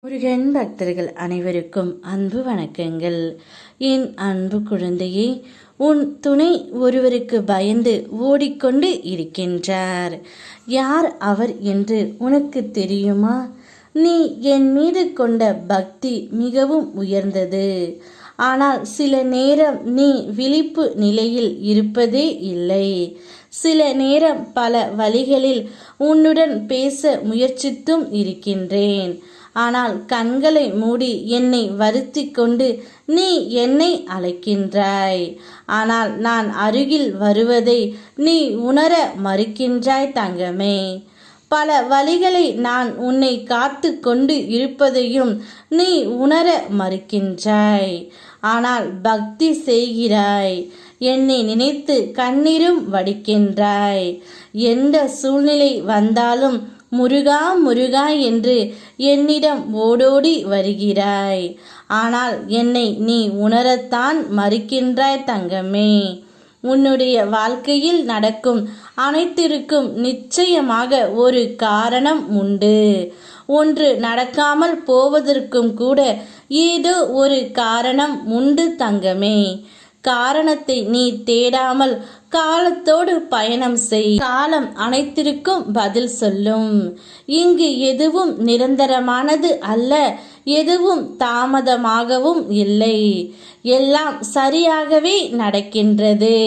முருகன் பக்தர்கள் அனைவருக்கும் அன்பு வணக்கங்கள். என் அன்பு குழந்தையே, உன் துணை ஒருவருக்கு பயந்து ஓடிக்கொண்டு இருக்கின்றார். யார் அவர் என்று உனக்கு தெரியுமா? நீ என் மீது கொண்ட பக்தி மிகவும் உயர்ந்தது. ஆனால் சில நேரம் நீ விழிப்பு நிலையில் இருப்பதே இல்லை. சில நேரம் பல வழிகளில் உன்னுடன் பேச முயற்சித்தும் இருக்கின்றேன். ஆனால் கண்களை மூடி என்னை வருத்தி கொண்டு நீ என்னை அழைக்கின்றாய். ஆனால் நான் அருகில் வருவதை நீ உணர மறுக்கின்றாய் தங்கமே. பல வழிகளை நான் உன்னை காத்து கொண்டு இருப்பதையும் நீ உணர மறுக்கின்றாய். ஆனால் பக்தி செய்கிறாய். என்னை நினைத்து கண்ணீரும் வடிக்கின்றாய். எந்த சூழ்நிலை வந்தாலும் முருகா முருகா என்று என்னிடம் ஓடோடி வருகிறாய். ஆனால் என்னை நீ உணரத்தான் மறுக்கின்றாய் தங்கமே. உன்னுடைய வாழ்க்கையில் நடக்கும் அனைத்திற்கும் நிச்சயமாக ஒரு காரணம் உண்டு. ஒன்று நடக்காமல் போவதற்கும் கூட ஏதோ ஒரு காரணம் உண்டு தங்கமே. காரணத்தை நீ தேடாமல் காலத்தோடு பயணம் செய். காலம் அனைத்திற்கும் பதில் சொல்லும். இங்கு எதுவும் நிரந்தரமானது அல்ல, எதுவும் தாமதமாகவும் இல்லை. எல்லாம் சரியாகவே நடக்கின்றது.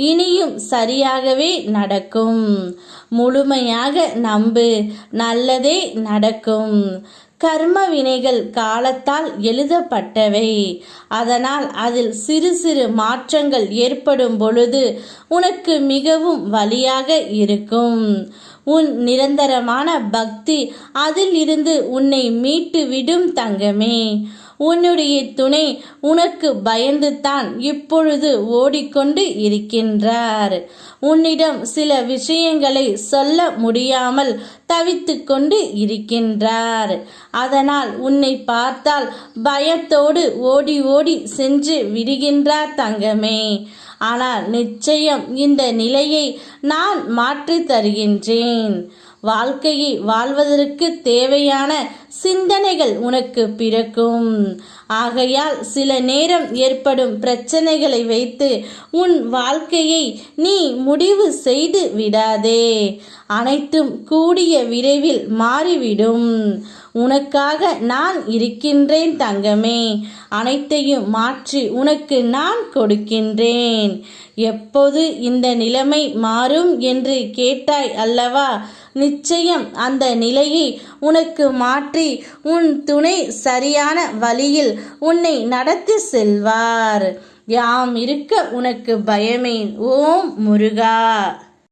இனியும் சரியாகவே நடக்கும். முழுமையாக நம்பு, நல்லதே நடக்கும். கர்ம வினைகள் காலத்தால் எழுதப்பட்டவை. அதனால் அதில் சிறு சிறு மாற்றங்கள் ஏற்படும் பொழுது உனக்கு மிகவும் வலியாக இருக்கும். உன் நிரந்தரமான பக்தி அதில் இருந்து உன்னை மீட்டு விடும் தங்கமே. உன்னுடைய துணை உனக்கு பயந்து தான் இப்பொழுது ஓடிக்கொண்டு இருக்கின்றார். உன்னிடம் சில விஷயங்களை சொல்ல முடியாமல் தவித்து கொண்டு இருக்கின்றார். அதனால் உன்னை பார்த்தால் பயத்தோடு ஓடி ஓடி சென்று விடுகின்றார் தங்கமே. ஆனால் நிச்சயம் இந்த நிலையை நான் மாற்றி தருகின்றேன். வாழ்க்கையை வாழ்வதற்கு தேவையான சிந்தனைகள் உனக்கு பிறக்கும். ஆகையால் சில நேரம் ஏற்படும் பிரச்சனைகளை வைத்து உன் வாழ்க்கையை நீ முடிவு செய்து விடாதே. அனைத்தும் கூடிய விரைவில் மாறிவிடும். உனக்காக நான் இருக்கின்றேன் தங்கமே. அனைத்தையும் மாற்றி உனக்கு நான் கொடுக்கின்றேன். எப்போது இந்த நிலைமை மாறும் என்று கேட்டாய் அல்லவா? நிச்சயம் அந்த நிலையை உனக்கு மாற்றி உன் துணை சரியான வழியில் உன்னை நடத்தி செல்வார். யாம் இருக்க உனக்கு பயமேன். ஓம் முருகா.